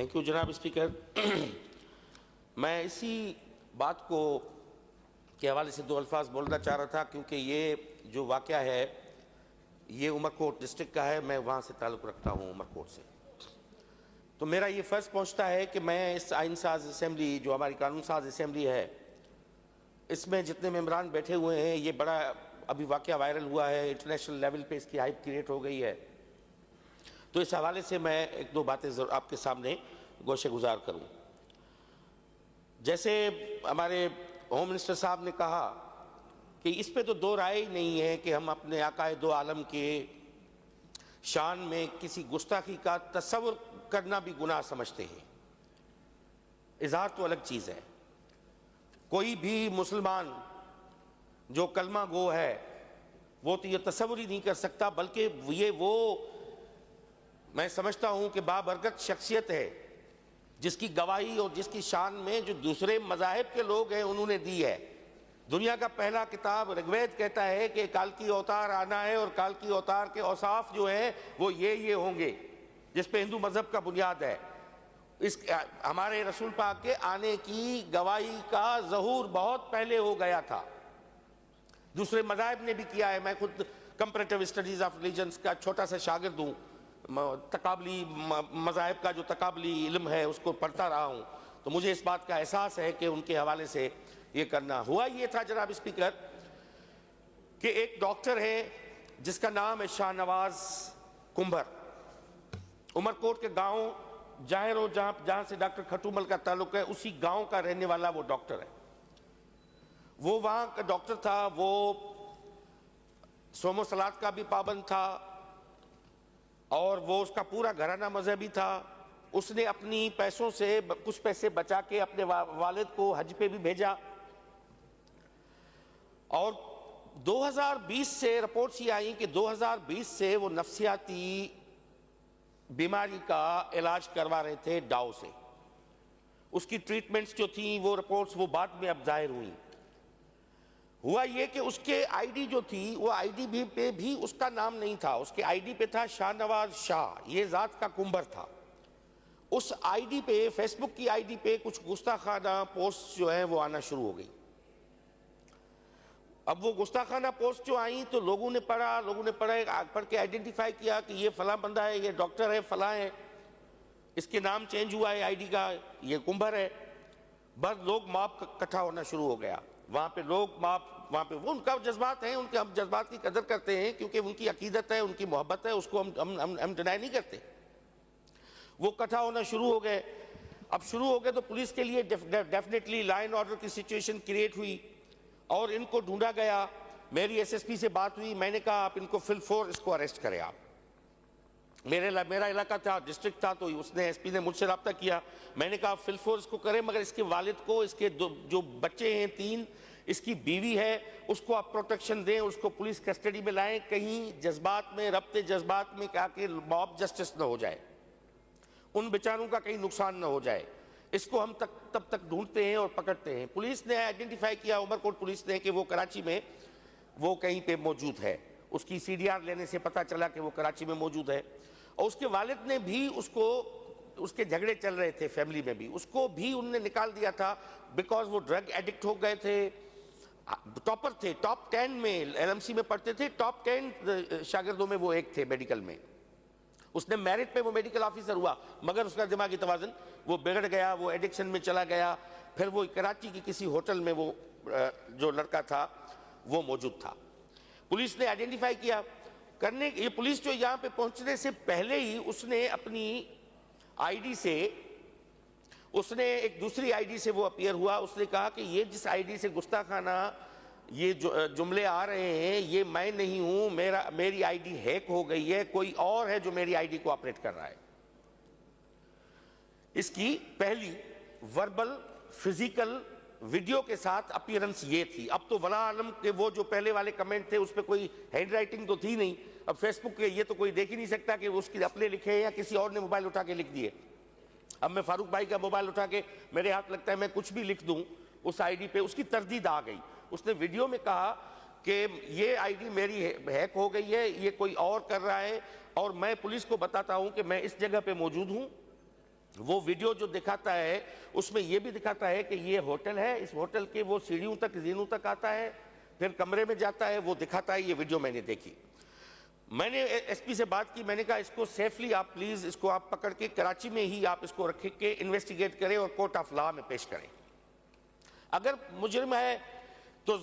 Thank you جناب speaker. میں اسی بات کو کے حوالے سے دو الفاظ بولنا چاہ رہا تھا کیونکہ یہ جو واقعہ ہے یہ عمرکوٹ ڈسٹرکٹ کا ہے. میں وہاں سے تعلق رکھتا ہوں عمرکوٹ سے. تو میرا یہ فرض پہنچتا ہے کہ میں اس آئین ساز اسمبلی جو ہماری قانون ساز اسمبلی ہے اس میں جتنے ممبران بیٹھے ہوئے ہیں یہ بڑا ابھی واقعہ وائرل ہوا ہے, انٹرنیشنل لیول پہ اس کی ہائپ کریٹ ہو گئی ہے. تو اس حوالے سے میں ایک دو باتیں آپ کے سامنے گوشے گزار کروں. جیسے ہمارے ہوم منسٹر صاحب نے کہا کہ اس پہ تو دو رائے ہی نہیں ہے کہ ہم اپنے آقا دو عالم کے شان میں کسی گستاخی کا تصور کرنا بھی گناہ سمجھتے ہیں. اظہار تو الگ چیز ہے. کوئی بھی مسلمان جو کلمہ گو ہے وہ تو یہ تصور ہی نہیں کر سکتا, بلکہ یہ وہ میں سمجھتا ہوں کہ بابرکت شخصیت ہے جس کی گواہی اور جس کی شان میں جو دوسرے مذاہب کے لوگ ہیں انہوں نے دی ہے. دنیا کا پہلا کتاب رگ وید کہتا ہے کہ کالکی اوتار آنا ہے اور کالکی اوتار کے اوصاف جو ہیں وہ یہ ہوں گے جس پہ ہندو مذہب کا بنیاد ہے. اس ہمارے رسول پاک کے آنے کی گواہی کا ظہور بہت پہلے ہو گیا تھا. دوسرے مذاہب نے بھی کیا ہے. میں خود کمپریٹیو اسٹڈیز آف ریلیجنس کا چھوٹا سا شاگرد ہوں. تقابلی مذاہب کا جو تقابلی علم ہے اس کو پڑھتا رہا ہوں, تو مجھے اس بات کا احساس ہے کہ ان کے حوالے سے یہ کرنا. ہوا یہ تھا جناب اسپیکر کہ ایک ڈاکٹر ہے جس کا نام ہے شاہ نواز کمبھر. عمرکوٹ کے گاؤں جاہر جہاں سے ڈاکٹر کھٹومل کا تعلق ہے اسی گاؤں کا رہنے والا وہ ڈاکٹر ہے. وہ وہاں کا ڈاکٹر تھا. وہ صوم و صلات کا بھی پابند تھا اور وہ اس کا پورا گھرانہ مذہبی تھا. اس نے اپنی پیسوں سے کچھ پیسے بچا کے اپنے والد کو حج پہ بھی بھیجا, اور 2020 سے رپورٹس یہ آئیں کہ 2020 سے وہ نفسیاتی بیماری کا علاج کروا رہے تھے ڈاؤ سے. اس کی ٹریٹمنٹس جو تھیں وہ رپورٹس وہ بعد میں اب ظاہر ہوئیں. ہوا یہ کہ اس کے آئی ڈی جو تھی وہ آئی ڈی پہ بھی اس کا نام نہیں تھا. اس کے آئی ڈی پہ تھا شاہ نواز شاہ, یہ ذات کا کمبر تھا. اس آئی ڈی پہ فیس بک کی آئی ڈی پہ کچھ گستاخانہ پوسٹ جو ہیں وہ آنا شروع ہو گئی. اب وہ گستاخانہ پوسٹ جو آئیں تو لوگوں نے پڑھ کے آئیڈینٹیفائی کیا کہ یہ فلاں بندہ ہے, یہ ڈاکٹر ہے, فلاں ہے, اس کے نام چینج ہوا ہے آئی ڈی کا, یہ کمبھر ہے. بس لوگ ماب اکٹھا ہونا شروع ہو گیا. وہاں پہ وہاں پہ وہ ان کا جذبات ہیں, ان کے ہم جذبات کی قدر کرتے ہیں کیونکہ ان کی عقیدت ہے, ان کی محبت ہے, اس کو ہم ڈینائی نہیں کرتے. وہ اکٹھا ہونا شروع ہو گئے. اب شروع ہو گئے تو پولیس کے لیے ڈیفینیٹلی لا اینڈ آرڈر کی سچویشن کریٹ ہوئی اور ان کو ڈھونڈا گیا. میری ایس ایس پی سے بات ہوئی, میں نے کہا آپ ان کو فل فور اس کو اریسٹ کریں. آپ میرا علاقہ تھا, ڈسٹرکٹ تھا, تو اس نے ایس پی نے مجھ سے رابطہ کیا. میں نے کہا فل فور اس کو کریں, مگر اس کے والد کو, اس کے جو بچے ہیں 3, اس کی بیوی ہے, اس کو آپ پروٹیکشن دیں, اس کو پولیس کسٹڈی میں لائیں. کہیں جذبات میں ربط جذبات میں کہا کہ موب جسٹس نہ ہو جائے, ان بیچاروں کا کہیں نقصان نہ ہو جائے. اس کو ہم تب تک ڈھونڈتے ہیں اور پکڑتے ہیں. پولیس نے آئیڈینٹیفائی کیا, عمرکوٹ پولیس نے, کہ وہ کراچی میں وہ کہیں پہ موجود ہے. اس کی سی ڈی آر لینے سے پتہ چلا کہ وہ کراچی میں موجود ہے. اور اس کے والد نے بھی اس کے جھگڑے چل رہے تھے فیملی میں بھی, اس کو بھی انہوں نے نکال دیا تھا بیکاز وہ ڈرگ ایڈکٹ ہو گئے تھے. ٹاپر تھے, ٹاپ 10 میں ایل ایم سی میں پڑھتے تھے, ٹاپ 10 شاگردوں میں وہ ایک تھے میڈیکل میں. اس نے میرٹ پہ وہ میڈیکل آفیسر ہوا, مگر اس کا دماغی توازن وہ بگڑ گیا, وہ ایڈکشن میں چلا گیا. پھر وہ کراچی کی کسی ہوٹل میں وہ جو لڑکا تھا وہ موجود تھا. پولیس نے آئیڈینٹیفائی کیا یہ پولیس جو یہاں پہ پہنچنے سے پہلے ہی اس نے اپنی آئی ڈی سے, اس نے ایک دوسری آئی ڈی سے وہ اپیئر ہوا. اس نے کہا کہ یہ جس آئی ڈی سے گستاخانہ یہ جملے آ رہے ہیں یہ میں نہیں ہوں, میری آئی ڈی ہیک ہو گئی ہے, کوئی اور ہے جو میری آئی ڈی کو آپریٹ کر رہا ہے. اس کی پہلی وربل فزیکل ویڈیو کے ساتھ اپیرنس یہ تھی. اب تو ولا عالم کے وہ جو پہلے والے کمنٹ تھے اس پہ کوئی ہینڈ رائٹنگ تو تھی نہیں. اب فیس بک کے یہ تو کوئی دیکھ ہی نہیں سکتا کہ اس کی اپنے لکھے یا کسی اور نے موبائل اٹھا کے لکھ دیے. اب میں فاروق بھائی کا موبائل اٹھا کے میرے ہاتھ لگتا ہے میں کچھ بھی لکھ دوں اس آئی ڈی پہ, اس کی تردید آ گئی. اس نے ویڈیو میں کہا کہ یہ آئی ڈی میری ہیک ہو گئی ہے, یہ کوئی اور کر رہا ہے, اور میں پولیس کو بتاتا ہوں کہ میں اس جگہ پہ موجود ہوں وہ ویڈیو جو دکھاتا ہے اس میں یہ بھی دکھاتا ہے کہ یہ ہوٹل ہے, اس ہوٹل کے وہ سیڑھیوں تک زینوں تک آتا ہے, پھر کمرے میں جاتا ہے, وہ دکھاتا ہے. یہ ویڈیو میں نے دیکھی. میں نے ایس پی سے بات کی, میں نے کہا اس کو سیفلی آپ پلیز اس کو آپ پکڑ کے کراچی میں ہی آپ اس کو رکھ کے انویسٹیگیٹ کریں اور کورٹ آف لا میں پیش کریں. اگر مجرم ہے تو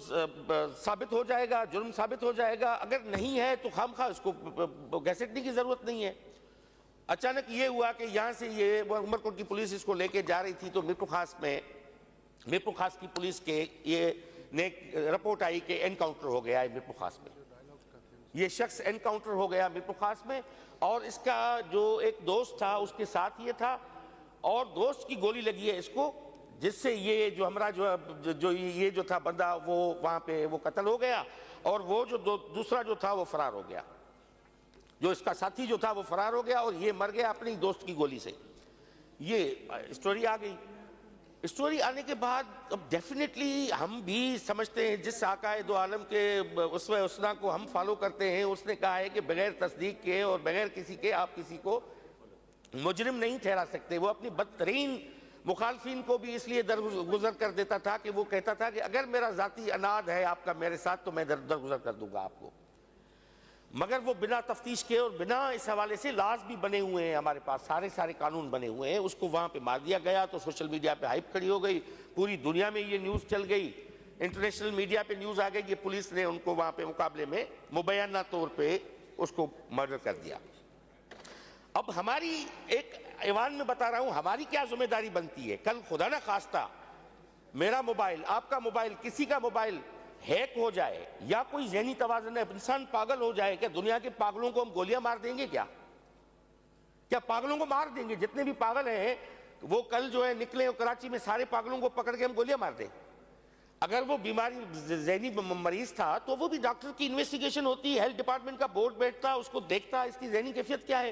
ثابت ہو جائے گا, جرم ثابت ہو جائے گا. اگر نہیں ہے تو خواہ اس کو گھسیٹنے کی ضرورت نہیں ہے. اچانک یہ ہوا کہ یہاں سے یہ عمر کوٹ کی پولیس اس کو لے کے جا رہی تھی تو میرپور خاص کی پولیس کے یہ رپورٹ آئی کہ انکاؤنٹر ہو گیا ہے میرپور خاص میں. یہ شخص انکاؤنٹر ہو گیا میرپور خاص میں, اور اس کا جو ایک دوست تھا اس کے ساتھ یہ تھا, اور دوست کی گولی لگی ہے اس کو, جس سے یہ جو ہمارا یہ جو تھا بندہ وہ وہاں پہ وہ قتل ہو گیا, اور وہ جو دوسرا جو تھا وہ فرار ہو گیا. جو اس کا ساتھی جو تھا وہ فرار ہو گیا اور یہ مر گیا اپنی دوست کی گولی سے. یہ اسٹوری آ گئی. اسٹوری آنے کے بعد اب ڈیفینیٹلی ہم بھی سمجھتے ہیں, جس آقا دو عالم کے اسوہ حسنہ کو ہم فالو کرتے ہیں, اس نے کہا ہے کہ بغیر تصدیق کے اور بغیر کسی کے آپ کسی کو مجرم نہیں ٹھہرا سکتے. وہ اپنی بدترین مخالفین کو بھی اس لیے درگزر کر دیتا تھا کہ وہ کہتا تھا کہ اگر میرا ذاتی اناد ہے آپ کا میرے ساتھ تو میں درگزر کر دوں گا آپ کو. مگر وہ بنا تفتیش کے اور بنا اس حوالے سے لاز بھی بنے ہوئے ہیں ہمارے پاس, سارے قانون بنے ہوئے ہیں. اس کو وہاں پہ مار دیا گیا تو سوشل میڈیا پہ ہائپ کھڑی ہو گئی, پوری دنیا میں یہ نیوز چل گئی, انٹرنیشنل میڈیا پہ نیوز آ گئی کہ پولیس نے ان کو وہاں پہ مقابلے میں مبینہ طور پہ اس کو مرڈر کر دیا. اب ہماری ایک ایوان میں بتا رہا ہوں ہماری کیا ذمہ داری بنتی ہے. کل خدا نہ خواستہ میرا موبائل, آپ کا موبائل, کسی کا موبائل ہیک ہو جائے یا کوئی ذہنی توازن ہے, انسان پاگل ہو جائے, کہ دنیا کے پاگلوں کو ہم گولیاں مار دیں گے؟ کیا پاگلوں کو مار دیں گے؟ جتنے بھی پاگل ہیں وہ کل جو ہے نکلے اور کراچی میں سارے پاگلوں کو پکڑ کے ہم گولیاں مار دیں. اگر وہ بیماری ذہنی مریض تھا تو وہ بھی ڈاکٹر کی انویسٹیگیشن ہوتی, ہیلتھ ڈپارٹمنٹ کا بورڈ بیٹھتا, اس کو دیکھتا اس کی ذہنی کیفیت کیا ہے.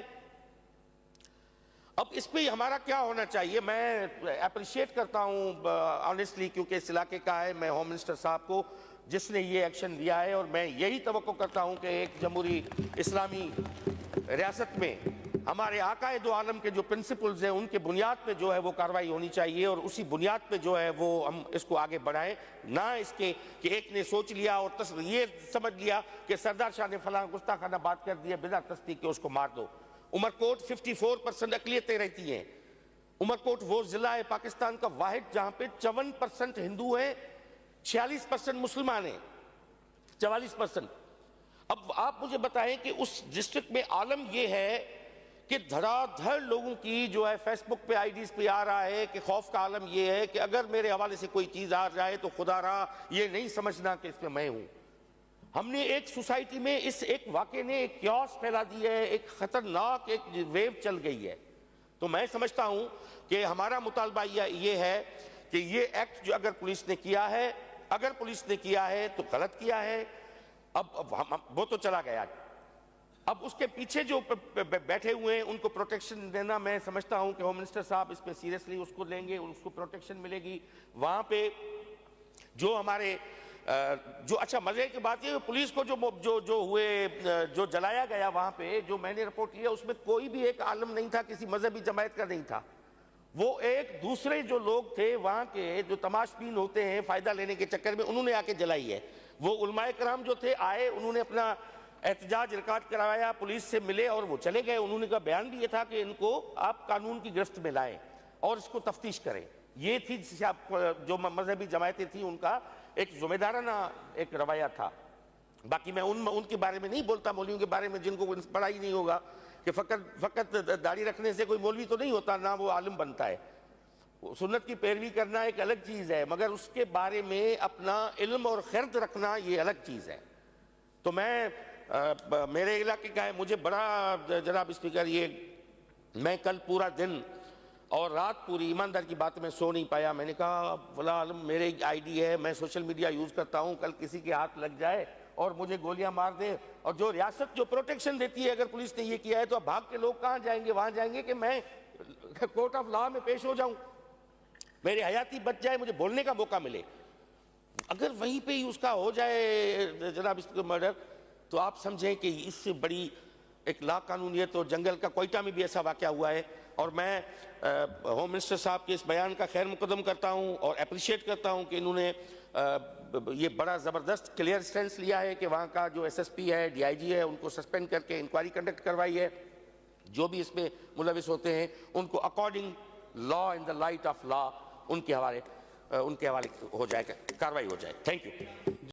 اب اس پہ ہمارا کیا ہونا چاہیے؟ میں اپریشیٹ کرتا ہوں آنیسٹلی, کیونکہ اس علاقے کا ہے, میں ہوم منسٹر صاحب کو جس نے یہ ایکشن لیا ہے, اور میں یہی توقع کرتا ہوں کہ ایک جمہوری اسلامی ریاست میں ہمارے آقا دو عالم کے جو پرنسپلز ہیں ان کے بنیاد پہ جو ہے وہ کارروائی ہونی چاہیے, اور اسی بنیاد پہ جو ہے وہ ہم اس کو آگے بڑھائیں. نہ اس کے کہ ایک نے سوچ لیا اور یہ سمجھ لیا کہ سردار شاہ نے فلاں گستاخانہ بات کر دی ہے, بنا تصدیق کے اس کو مار دو. عمرکوٹ 54% اقلیتیں رہتی ہیں. عمرکوٹ وہ ضلع ہے پاکستان کا واحد جہاں پہ 54% ہندو ہیں, 46% مسلمان ہیں, 44%. اب آپ مجھے بتائیں کہ اس ڈسٹرکٹ میں عالم یہ ہے کہ دھڑا دھڑ لوگوں کی جو ہے فیس بک پہ آئی ڈیز پہ آ رہا ہے کہ خوف کا عالم یہ ہے کہ اگر میرے حوالے سے کوئی چیز آ جائے تو خدا را یہ نہیں سمجھنا کہ اس میں میں ہوں. ہم نے ایک سوسائٹی میں اس ایک واقعے نے ایک کیوس پھیلا دی ہے, ایک خطرناک ایک ویو چل گئی ہے. تو میں سمجھتا ہوں کہ ہمارا مطالبہ یہ ہے کہ یہ ایکٹ جو اگر پولیس نے کیا ہے تو غلط کیا ہے. اب وہ تو چلا گیا, اب اس کے پیچھے جو بیٹھے ہوئے ہیں ان کو پروٹیکشن دینا, میں سمجھتا ہوں کہ ہوم منسٹر صاحب اس پہ سیریسلی اس کو لیں گے, اس کو پروٹیکشن ملے گی. وہاں پہ جو ہمارے جو اچھا مزے کی بات یہ پولیس کو جو جلایا گیا وہاں پہ, جو میں نے رپورٹ کیا اس میں کوئی بھی ایک عالم نہیں تھا, کسی مذہبی جماعت کا نہیں تھا. وہ ایک دوسرے جو لوگ تھے وہاں کے جو تماش بین ہوتے ہیں فائدہ لینے کے چکر میں, انہوں نے آ کے جلائی ہے. وہ علماء کرام جو تھے آئے, انہوں نے اپنا احتجاج ریکارڈ کروایا, پولیس سے ملے اور وہ چلے گئے. انہوں نے کہا بیان بھی یہ تھا کہ ان کو آپ قانون کی گرفت میں لائیں اور اس کو تفتیش کریں. یہ تھی جو مذہبی جماعتیں تھیں ان کا ایک ذمہ دارانہ ایک رویہ تھا. باقی میں ان کے بارے میں نہیں بولتا, مولویوں کے بارے میں جن کو پڑھا ہی نہیں ہوگا کہ فقط داڑھی رکھنے سے کوئی مولوی تو نہیں ہوتا, نہ وہ عالم بنتا ہے. سنت کی پیروی کرنا ایک الگ چیز ہے, مگر اس کے بارے میں اپنا علم اور خرد رکھنا یہ الگ چیز ہے. تو میں میرے علاقے کا ہے, مجھے بڑا جناب اسپیکر میں کل پورا دن اور رات پوری ایماندار کی بات میں سو نہیں پایا. میں نے کہا فلاں عالم میرے آئی ڈی ہے, میں سوشل میڈیا یوز کرتا ہوں, کل کسی کے ہاتھ لگ جائے اور مجھے گولیاں مار دے, اور جو ریاست جو پروٹیکشن دیتی ہے اگر پولیس نے یہ کیا ہے تو اب بھاگ کے لوگ کہاں جائیں گے؟ وہاں جائیں گے کہ میں کورٹ آف لا میں پیش ہو جاؤں, میری حیاتی بچ جائے, مجھے بولنے کا موقع ملے. اگر وہیں پہ ہی اس کا ہو جائے جناب اس مرڈر, تو آپ سمجھیں کہ اس سے بڑی ایک لا قانونیت. اور جنگل کا کوئٹہ میں بھی ایسا واقعہ ہوا ہے, اور میں ہوم منسٹر صاحب کے اس بیان کا خیر مقدم کرتا ہوں اور اپریشیٹ کرتا ہوں کہ انہوں نے یہ بڑا زبردست کلیئر سٹینس لیا ہے کہ وہاں کا جو ایس ایس پی ہے, ڈی آئی جی ہے, ان کو سسپینڈ کر کے انکوائری کنڈکٹ کروائی ہے. جو بھی اس میں ملوث ہوتے ہیں ان کو according law, in the light of law, ان کے حوالے ہو جائے, کارروائی ہو جائے. Thank you.